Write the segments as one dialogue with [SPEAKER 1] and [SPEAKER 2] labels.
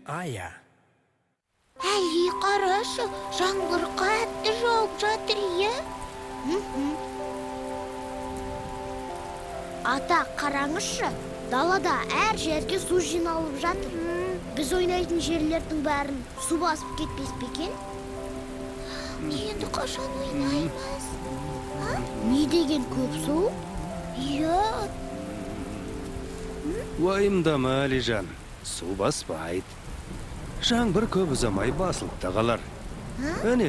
[SPEAKER 1] Ая.
[SPEAKER 2] Әли, қарашы, жаңбыр қатты жауып жатыр, иә?
[SPEAKER 3] Ата, қараңызшы, далада әр жерге су жиналып жатыр. Біз ойнайтын жерлердің бәрін су басып кетпес пе екен?
[SPEAKER 2] Енді қашан ойнаймыз?
[SPEAKER 3] Не деген көп су?
[SPEAKER 2] Иә.
[SPEAKER 1] Уайымдама, Алижан. Су баспайды. Жаңбыр көп ұзамай басылып та қалар. Әне,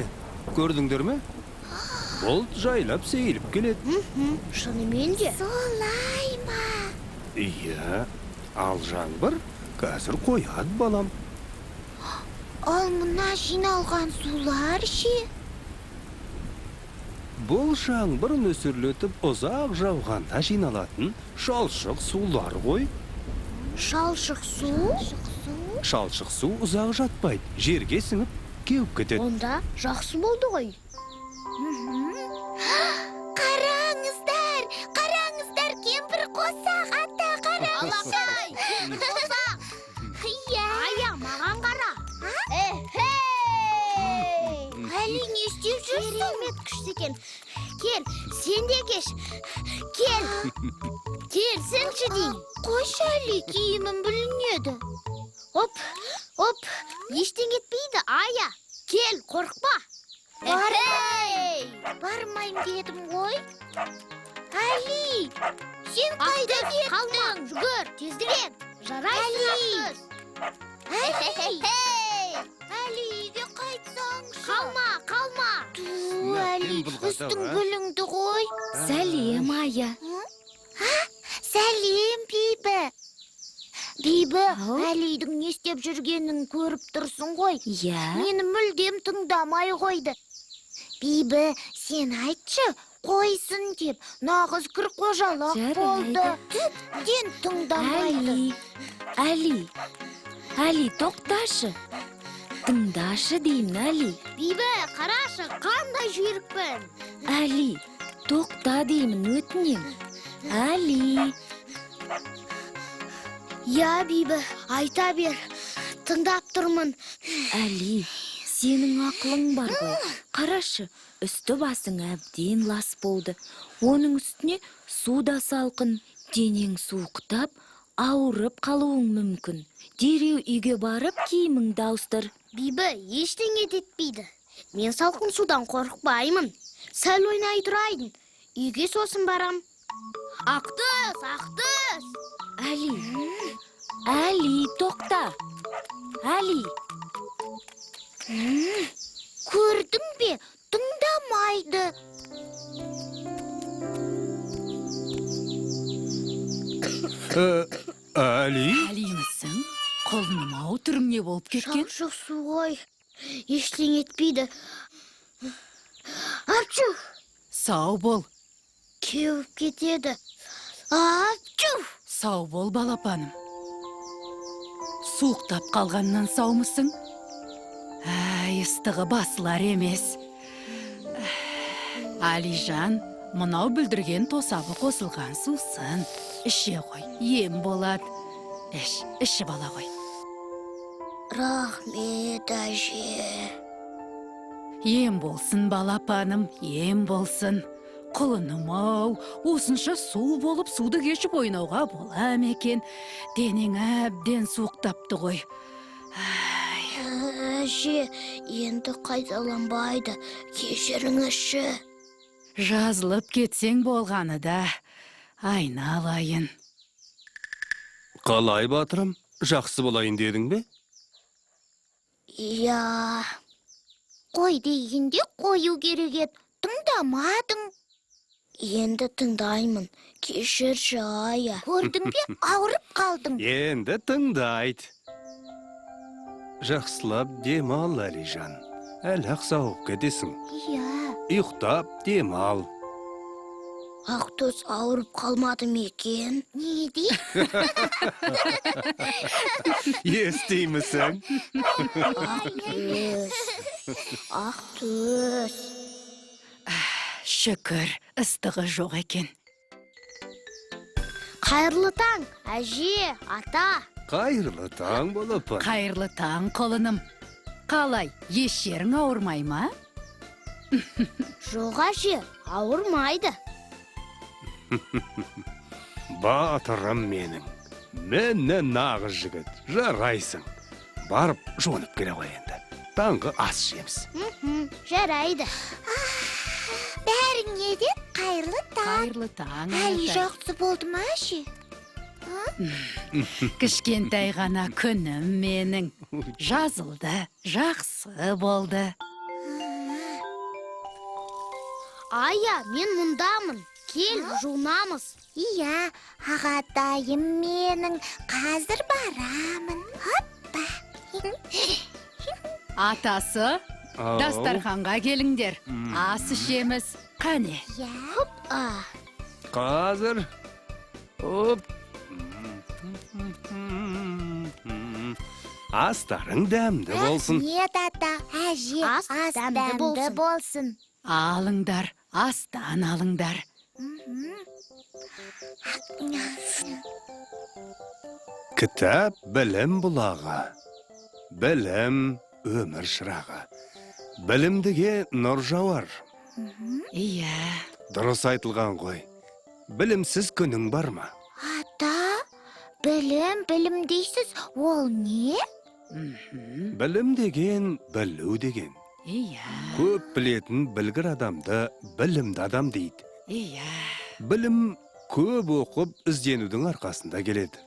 [SPEAKER 1] көрдіңдер ме? Бұлт жайлап сейіліп келеді.
[SPEAKER 3] Шынымен де?
[SPEAKER 2] Солай ма?
[SPEAKER 1] Иә, ал жаңбыр қазір қояды, балам.
[SPEAKER 2] Ал мына жиналған сулар ше?
[SPEAKER 1] Бұл жаңбыр нөсерлетіп ұзақ жауғанда жиналатын шалшық сулар ғой.
[SPEAKER 3] Шалшық су?
[SPEAKER 1] Шалшық су ұзақ жатпайды, жерге сіңіп кеуіп кетеді.
[SPEAKER 3] Онда жақсы болды ғой.
[SPEAKER 2] Қараңыздар, кемпір қосақ, ата қараңыздар.
[SPEAKER 3] Қосақ! Ая, маған қара.
[SPEAKER 2] Әли, не істеп жүрсің?
[SPEAKER 3] Керемет күшті екен. Кел, сен де кеш. Кел. Келсеңші дейін.
[SPEAKER 2] Қош, Әли, киімім бүлінеді.
[SPEAKER 3] Оп, ештен кетпейді, Ая. Кел, қорықпа.
[SPEAKER 2] Бармайым дедім ғой. Әли, сен қайда кеттің?
[SPEAKER 3] Қалмаң, жүгір, тездірек. Жарайсың, Ақтөс.
[SPEAKER 2] Әли, үйге қайтсаңшы.
[SPEAKER 3] Қалма.
[SPEAKER 2] Ту, Әли, үстің бүлінді ғой.
[SPEAKER 3] Сәлем, Ая.
[SPEAKER 2] Сәлем, Бибі. Бибі, Әлидің не істеп жүргенін көріп тұрсың ғой.
[SPEAKER 3] Иә.
[SPEAKER 2] Мені мүлдем тыңдамай қойды. Бибі, сен айтшы, қойсын деп, нағыз кірқожалақ болды. Тіптен тыңдамайды.
[SPEAKER 4] Әли, тоқташы. Тыңдашы деймін, Әли.
[SPEAKER 3] Бибі, қарашы, қандай жүйрікпін.
[SPEAKER 4] Әли, тоқта деймін, өтінем. Әли.
[SPEAKER 3] Я, Бибі, айта бер. Тыңдап тұрмын.
[SPEAKER 4] Әли, сенің ақылың бар ғой. Қарашы, үсті басың әбден лас болды. Оның үстіне суда салқын, денең суықтап, ауырып қалуың мүмкін. Дереу үйге барып киіміңді ауыстыр.
[SPEAKER 3] Бибі, ештеңе етпейді. Мен салқын судан қорықпаймын. Сәл ойнай тұрайын. Үйге сосын барам. Ақтөс!
[SPEAKER 4] Әли, тоқта. Әли.
[SPEAKER 2] Көрдің бе? Тыңдамайды.
[SPEAKER 1] Әли?
[SPEAKER 4] Әлимісің? Қолыным ау түрің не болып кеткен?
[SPEAKER 3] Шалшық су ғой. Ештеңе етпейді. Апчу!
[SPEAKER 4] Сау бол.
[SPEAKER 3] Кеуіп кетеді. Апчу!
[SPEAKER 4] Сау бол, балапаным. Суықтап қалғаннан саумысың? Ыстығы басылар емес. Алижан, мынау бүлдірген тосабы қосылған сусын. Іше ғой, ем болады. Іші бала ғой.
[SPEAKER 3] Рахмет, әже.
[SPEAKER 4] Ем болсын, балапаным, ем болсын. Құлыным ау, осынша су болып суды кешіп ойнауға бола екен. Денең әбден суықтапты ғой.
[SPEAKER 3] Әже, енді қайталанбайды. Кешіріңізші.
[SPEAKER 4] Жазылып кетсең болғаны да, айналайын.
[SPEAKER 1] Қалай, батырым? Жақсы болайын дедің бе?
[SPEAKER 3] Я.
[SPEAKER 2] Қой дегенде қою керек еді. Тыңдамадың.
[SPEAKER 3] Енді тыңдаймын. Кешірші, Ая.
[SPEAKER 2] Көрдің бе, ауырып қалдың.
[SPEAKER 1] Енді тыңдайды. Жақсылап демал, Алижан. Әлі сауып кетесің.
[SPEAKER 2] Иә.
[SPEAKER 1] Ұйықтап демал.
[SPEAKER 3] Ақтөс ауырып қалмады ма екен?
[SPEAKER 2] Не дейді?
[SPEAKER 1] Естимісің?
[SPEAKER 3] Ақтөс.
[SPEAKER 4] Шүкір, ыстығы жоқ екен.
[SPEAKER 3] Қайырлы таң, әже, ата.
[SPEAKER 1] Қайырлы таң болыпын.
[SPEAKER 5] Қайырлы таң, құлыным. Қалай, еш жерің ауырмай ма?
[SPEAKER 3] Жоқ әже, ауырмайды.
[SPEAKER 1] Батырым менің. Менен нағыз жігіт, жарайсың. Барып жуынып келе ғой енді. Таңғы ас жеміз.
[SPEAKER 3] Жарайды.
[SPEAKER 2] Бәріңе де қайырлы таң.
[SPEAKER 5] Қайырлы таң.
[SPEAKER 2] Әлі
[SPEAKER 5] Атай.
[SPEAKER 2] жақсы болды ма әже?
[SPEAKER 5] Кішкентай ғана күнім менің. Жазылды, жақсы болды.
[SPEAKER 3] Ая, мен мұндамын. Кел, жуынамыз.
[SPEAKER 2] Иә, ағатайым менің, қазір барамын. Хоппа.
[SPEAKER 5] Атасы,
[SPEAKER 1] Ау.
[SPEAKER 5] дастарханға келіңдер. Ас ішеміз. Қане.
[SPEAKER 2] Иә.
[SPEAKER 1] Қазір. Оп. Астарың дәмді болсын.
[SPEAKER 2] Рахмет ата, әже,
[SPEAKER 3] Ас дәмді
[SPEAKER 2] болсын.
[SPEAKER 5] Алыңдар, астан алыңдар.
[SPEAKER 1] Кітап білім бұлағы. Білім өмір шырағы. Білімдіге нұр жауар.
[SPEAKER 5] Иә.
[SPEAKER 1] Дұрыс айтылған ғой. Білімсіз күнің бар ма?
[SPEAKER 2] Ата, білім дейсіз, ол не?
[SPEAKER 1] Білім деген білу деген.
[SPEAKER 5] Иә.
[SPEAKER 1] Көп білетін білгір адамды білімді адам дейді.
[SPEAKER 5] Иә.
[SPEAKER 1] Білім көп оқып ізденудің арқасында келеді.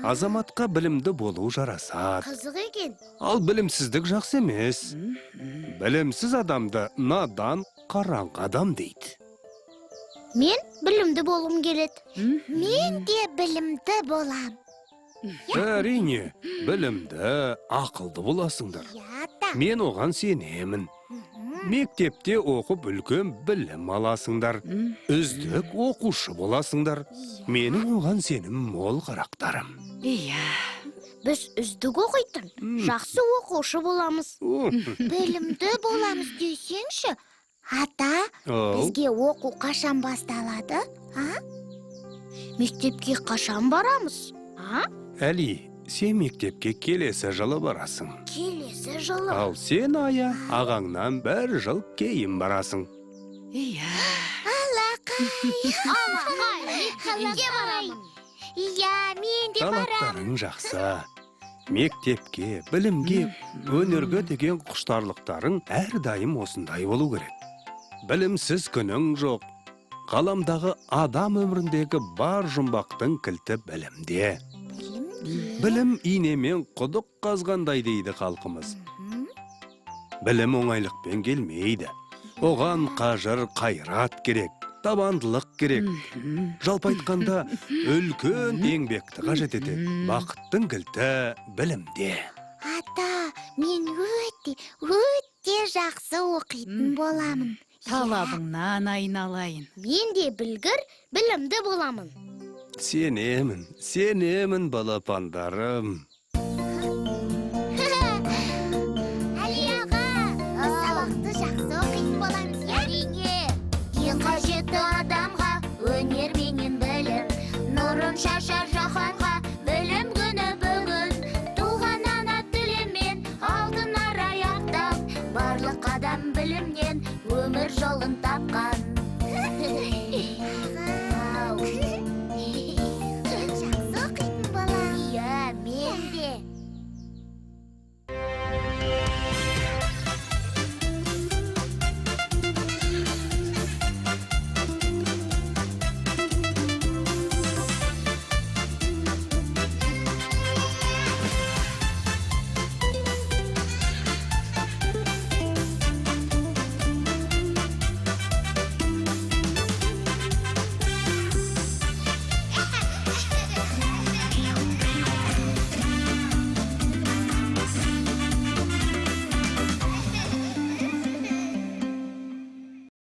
[SPEAKER 1] Азаматқа білімді болу жарасады.
[SPEAKER 3] Қызық екен.
[SPEAKER 1] Ал білімсіздік жақсы емес. Білімсіз адамды надан, қараңғы адам дейді.
[SPEAKER 3] Мен білімді болғым келеді.
[SPEAKER 2] Мен де білімді болам.
[SPEAKER 1] Әрине, білімді, ақылды боласыңдар.
[SPEAKER 2] Иә, ата.
[SPEAKER 1] Мен оған сенемін. Мектепте оқып үлкен білім аласыңдар. Үздік оқушы боласыңдар. Менің оған сенім мол қарақтарым.
[SPEAKER 5] Иә.
[SPEAKER 3] Біз үздік оқитын, жақсы оқушы боламыз.
[SPEAKER 2] Білімді боламыз десеңші. Ата, бізге оқу қашан басталады?
[SPEAKER 3] Мектепке қашан барамыз?
[SPEAKER 1] Әли, сен мектепке келесі жылы барасың.
[SPEAKER 3] Келесі жылы.
[SPEAKER 1] Ал сен, Ая, ағаңнан бір жыл кейін барасың.
[SPEAKER 5] Иә.
[SPEAKER 3] Неге барамын?
[SPEAKER 2] Иә, мен де барам.
[SPEAKER 1] Талаптарың жақсы. Мектепке, білімге, өнерге деген құштарлықтарың әрдайым осындай болу керек. Білімсіз күнің жоқ. Ғаламдағы адам өміріндегі бар жұмбақтың кілті білімде. Білім инемен құдық қазғандай дейді халқымыз. Білім оңайлықпен келмейді. Оған қажыр, қайрат керек, табандылық керек. Жалпы айтқанда, үлкен еңбекті қажет етеді. Бақыттың кілті білімде.
[SPEAKER 2] Ата, мен өте жақсы оқитын боламын.
[SPEAKER 5] Талабыңнан айналайын.
[SPEAKER 3] Мен де білгір, білімді боламын.
[SPEAKER 1] Сенемін балапандарым.
[SPEAKER 2] Әли аға, сабақты жақсы оқитын боламыз, әрине. Ең қажетті адамға өнер менен білім, нұрын шашар жаһанға білім күні бүгін. Туған ана тілімен алтын арай аттап, барлық адам білімнен өмір жолын тапқан.